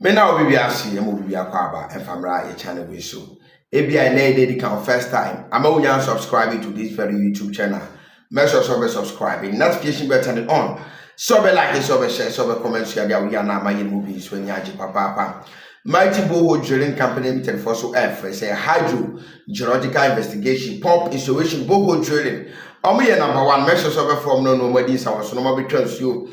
Me now be asi e mo be akwaba and famra your channel we so. Ebi I need dedican first time. I'm only subscribing to this very YouTube channel. Make sure to subscribe. Notification button on. So be like, so be share, so be comment, share. We are now my movies when you are papa. Mighty Boho Drilling Company Limited for so F say hydrogeological investigation, pump installation, Boho Drilling. Omo number one. Make sure to from no nobody is our so no be trans you.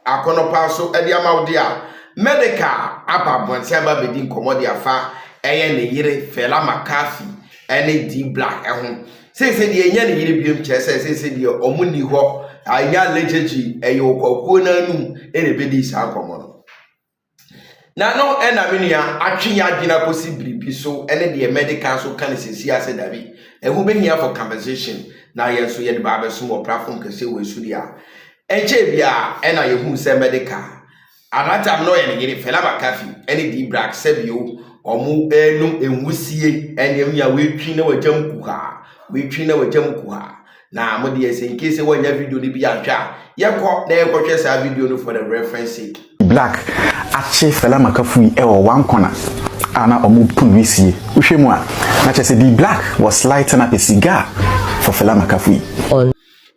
Akono paso edi amaudia. Medikal apa bonsiaba bedin komodi afa eye ne yire fela Makafui ene Br0ken ehun say de enya ne yire biom chese say de omuni ho anya lejeji eye okwakuo na anum ene bedi sa komo no na no ena menua atwenya adwena kosi biribi so ene de Medikal so kan sesi ase dabi ehu be here for conversation na ye so ye de ba be so mo platform kese we sudia enche bia ena yehu se Medikal Anatam no ene yire fela Makafui ene Br0ken sebio omu enum enwusie enyem ya wetwi na wajam kuha wetwi na wajam kuha na amode ese in case wanya video ni bi atwa yekọ na yekọhwe sa video no for the reference sake Br0ken ache fela Makafui e one corner ana omu punwisie uhwemu a na chese Br0ken was lighting up a cigar for fela Makafui.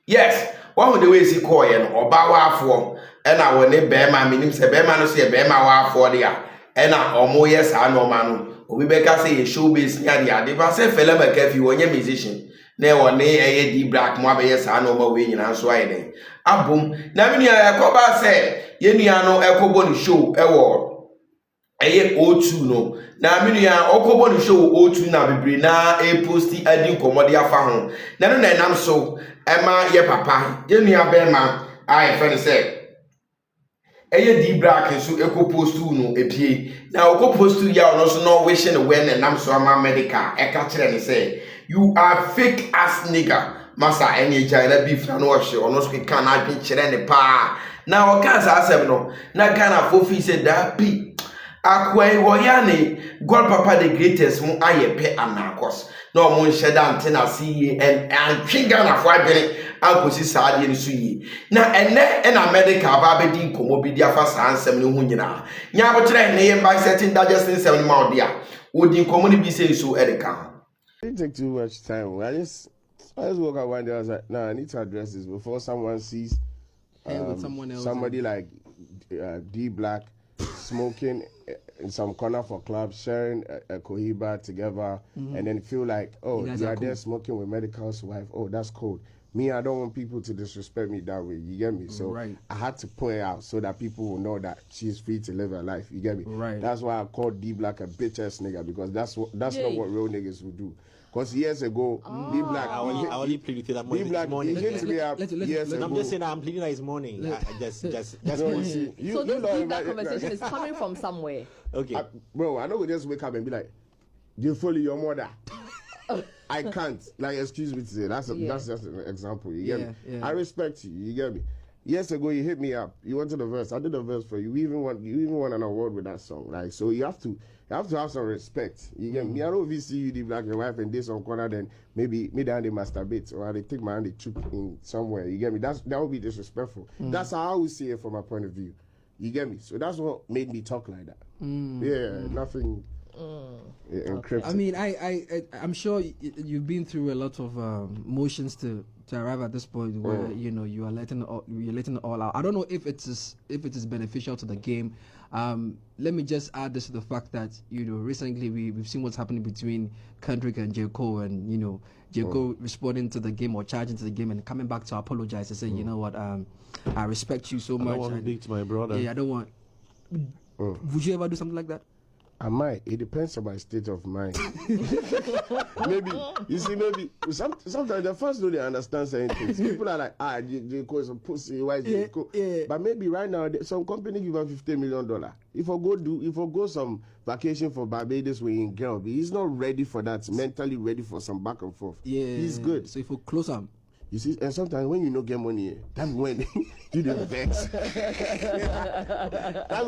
Yes, one of the ways he call no oba wafo ena woni bema minim se bema no se bema wafo dia ena omo yes anoma no obi beka say ye showbiz nya dia de ba say fela Makafui wonye musician na e woni eye Br0ken mo abe yes anoma we nyina so aye den abom na mini yakoba say ye nua no ekobo ni show ewo eye O2 no na mini ya okobo ni show O2 na bebre na e posti adi komodi afa ho na no na nam so ema ye papa ye nua bema aye fe say eye Br0ken so eko postu no epie na oko postu ya ono so no wishing when and nam so ama Medikal e ka kire ne say you are fake ass nigga masa any China beef na no hye ono so ka na adwen kire ne pa na o ka sa asem no na Ghana fofi say that be akwai woyane God papa the greatest mu ayepe anakos no mo nheda antena see and Ghana for adwene akosi saade ni so yi na ene na Medikal ba be di nkomo bi di afa sansem ne ho nyina nya abotre ne yem by setting digesting 7 ma odia odi nkomo ni bi say so edeka. It didn't take too much time. I just woke up one day. I was like, nah, I need to address this before someone sees with someone else, somebody like Br0ken smoking in some corner for clubs, sharing a cohiba together, and then feel like, oh, you are there smoking with Medikal's wife. Oh, that's cool. Me, I don't want people to disrespect me that way. You get me? So I had to point out so that people will know that she's free to live her life. You get me? Right. That's why I called Br0ken a bitch ass nigga, because that's not what real niggas would do. Because years ago, Br0ken, I only played with it that morning. Br0ken, he hit me up years ago. I'm just saying I'm pleading that it's morning. Just no, morning. So this Br0ken conversation is coming from somewhere. Okay. Bro, I know we just wake up and be like, you follow your mother. I can't. Like, excuse me to say. That's just an example. You get me? Yeah. I respect you. You get me? Years ago, you hit me up. You wanted a verse. I did a verse for you. You even won an award with that song. Like, so you have to have some respect. You get me? I don't even see you the Br0ken wife and this on corner. Then maybe me down they masturbate or they take my hand they choke in somewhere. You get me? That would be disrespectful. That's how I would see it from my point of view. You get me? So that's what made me talk like that. Yeah, nothing. I mean, I'm sure you've been through a lot of motions to arrive at this point where you know you're letting it all out. I don't know if it is beneficial to the game. Let me just add this to the fact that recently we've seen what's happening between Kendrick and J. Cole, and J. Cole responding to the game or charging to the game and coming back to apologize and say, you know what, I respect you so much. I don't want to beat my brother. Yeah, I don't want. Would you ever do something like that? I might. It depends on my state of mind. Maybe. You see, maybe. Sometimes the first do they understand certain things. People are like, J. Cole is a pussy. Why is J. Cole? Yeah. But maybe right now, some company give him $50 million. If I go some vacation for Barbados with him girl, he's not ready for that. Mentally ready for some back and forth. Yeah. He's good. So if we close him. You see, and sometimes when you don't get money, that's when you the vex. That's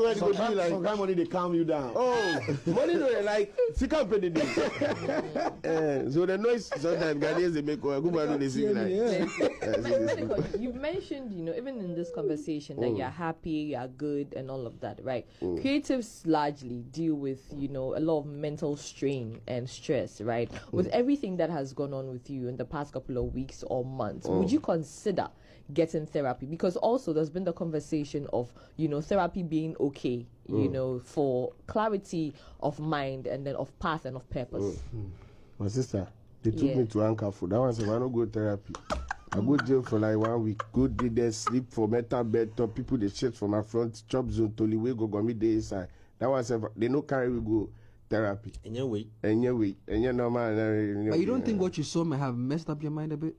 when you go be like, sometimes money they calm you down. oh, money no like, she can't pay the day. So the noise sometimes Ghanaians they make good money they see like. Medikal, you mentioned, even in this conversation that you're happy, you're good, and all of that, right? Creatives largely deal with, a lot of mental strain and stress, right? With everything that has gone on with you in the past couple of weeks or months, would you consider getting therapy? Because also there's been the conversation of, therapy being okay, for clarity of mind and then of path and of purpose. My sister, they took me to Makafui. That one said, why not go therapy? I go jail for like 1 week. Go there, sleep for metal bed, top people they shit for my front, chop zone, totally we go me day inside. That one said, they no carry we go therapy. And your way. And you normal. But you don't think what you saw may have messed up your mind a bit?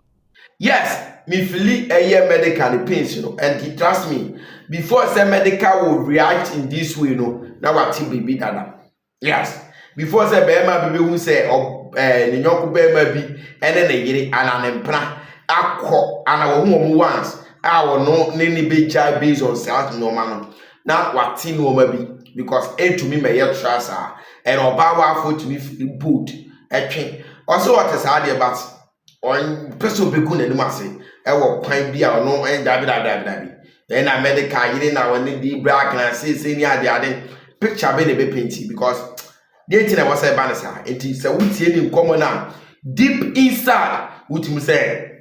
Yes, me feel a year medical pains, and trust me, before say medical will react in this way, now what baby dada. Yes, before say bema baby who say ni nyoku bema bi ene ne yiri ananempra akọ ana wo mu once awo no ni be jai based on self normal no na what no ma bi because to me me yet trust and oba wa for to me feel boot etwe also what is hard but on person be good anymore say e wo kwan bi a no en dabi then a medical yiri na woni di Br0ken say ni ade picture be be painting because the thing I was saying banasa it is a wutie ni common now deep inside what you say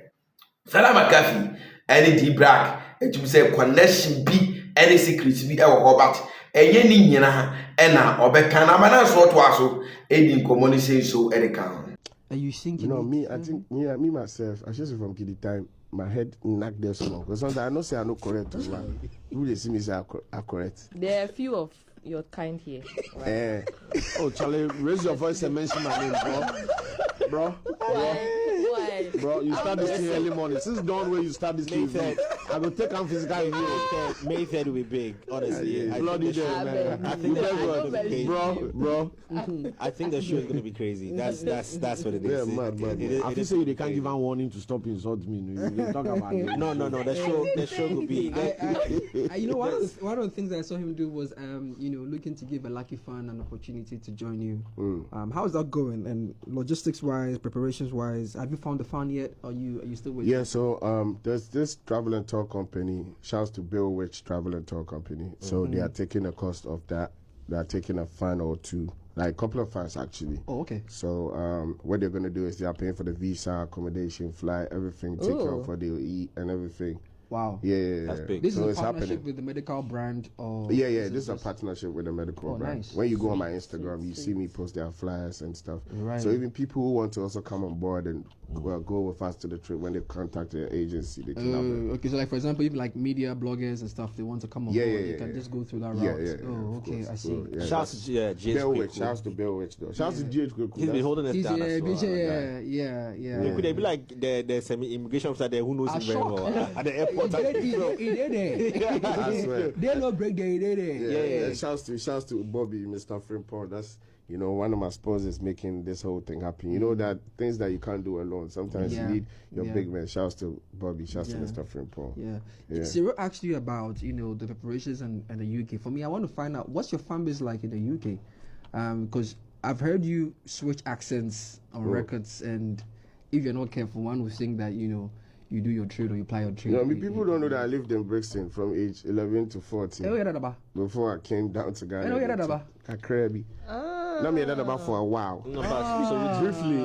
Makafui any di Br0ken it you say connection be any secret be e wo but eye ni nyina e na obeka na mana so to aso e di common say so e kan. Are you thinking? Me, I think me myself, I just from kid time, my head knocked there so long. Because sometimes I know say I no correct as well. You they see me say I correct. There are a few of your kind here. Right? Oh, Charlie, raise your voice and mention my name, bro. Why? Bro, you start this thing early morning. Since dawn when you start this thing, I will take on physical review. May 3rd will be big, honestly. Bloody day, man. I think the show is going to be crazy. Bro. I think the show is going to be crazy. That's what it is. Yeah, mad. I feel say they can't give one warning to stop insulting me. You talk about it. No. The show will be. One of the things I saw him do was, looking to give a lucky fan an opportunity to join you. How is that going? And logistics-wise, preparations-wise, have you found the fan yet? Or are you still waiting? Yeah, so there's this travel and tour company. Shouts to Br0ken Travel and Tour Company. So they are taking a cost of that. They are taking a fan or two, like a couple of fans actually. Oh, okay. So what they're gonna do is they are paying for the visa, accommodation, flight, everything, take care of what they'll eat and everything. Wow. Yeah. That's big. This so is a partnership happening. with the Medikal brand, or Yeah. This is a partnership with the Medikal brand. Nice. When you go on my Instagram, you see me post their flyers and stuff. Right. So even people who want to also come on board and go with us to the trip, when they contact their agency, they can have it. Okay, so like for example, even like media bloggers and stuff, they want to come on board. You can just go through that route. Yeah, oh, okay, course. I see. So, yeah, Shouts to Br0ken. Shouts to Br0ken though. Shouts to GH. He's been holding it down. Yeah. Could they be like the semi-immigration officer there who knows him very well at the airport? He did it. I swear. They no break there. He did it. Yeah. Shouts to Bobby, Mr. Frimpong. That's one of my sponsors making this whole thing happen. You know that things that you can't do alone. Sometimes you need your big man. Shouts to Bobby. Shouts to Mr. Frimpong. Yeah. Cyril asked you about the preparations and the UK. For me, I want to find out what's your fan base like in the UK, because I've heard you switch accents on records, and if you're not careful, one will think that you do your trade or you apply your trade. People don't know that I lived in Brixton from age 11 to 14. Before I came down to Ghana. Akrebi. Let me hear that about for a while. So briefly,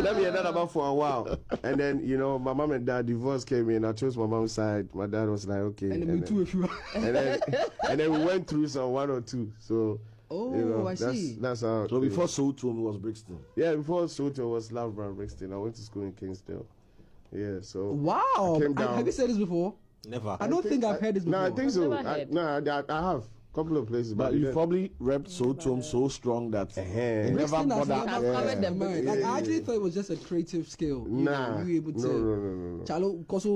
let me hear that about for a while. And then, my mom and dad divorce came in. I chose my mom's side. My dad was like, okay. And then me too, if you and then we went through some 1 or 2. So. I see. That's how. So before Soto was Brixton. Yeah, before Soto was Loughborough, Brixton. I went to school in Kingsdale. Yeah, so. Wow. Have you said this before? Never. I don't think I've heard this before. No, I think so. I have. Couple of places, but you probably repped Sotom so strong that never bothered. I actually thought it was just a creative skill. Nah, you able to no. Chalo, because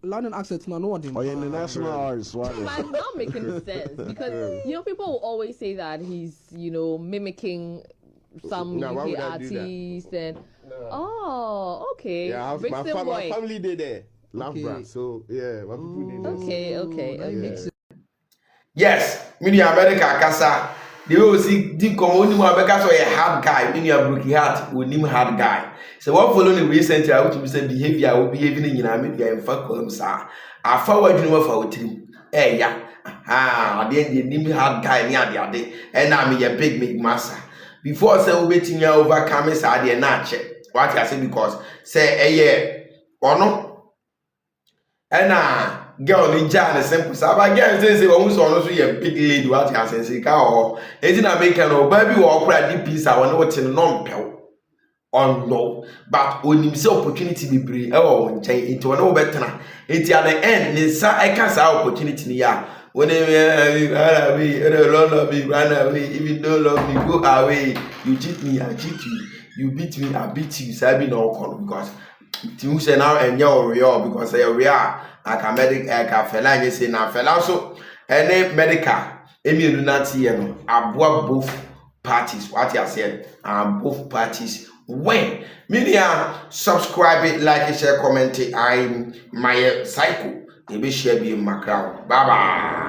London accents now, no one. Oh, yeah, international artist. But it's not making sense because people will always say that he's mimicking some UK artists, Oh, okay. Yeah, my boy. family did there. Love Okay. bra. So yeah, my people did there. Okay. Yes, mini America kasa. They will see deep community America so a hard guy, mini a broken heart, with him hard guy. So what following recently I would say behavior will be even in America and fuck them sir. I forward you know for team. Eh yeah. The name hard guy near the other. And I'm a big master. Before say we waiting here overcome is I did not check. What I say because say or no. And girl ni ja the simple so but girl say won so no so ye big lady what you say say ka ho enti na make no baby wo okra di pizza won wo tin no mpew on no but onim say opportunity be bre e wo nchen enti won wo betena enti at the end ni sa e ka sa opportunity ni ya when run away even though love me go away you cheat me I cheat you beat me I beat you sabi no come because you say now and you're real because you're real. I can medic I can fella you say now fella so any medical immunity both parties what you say both parties when media subscribe it like it share comment it I'm my cycle they be share be in my crowd bye bye.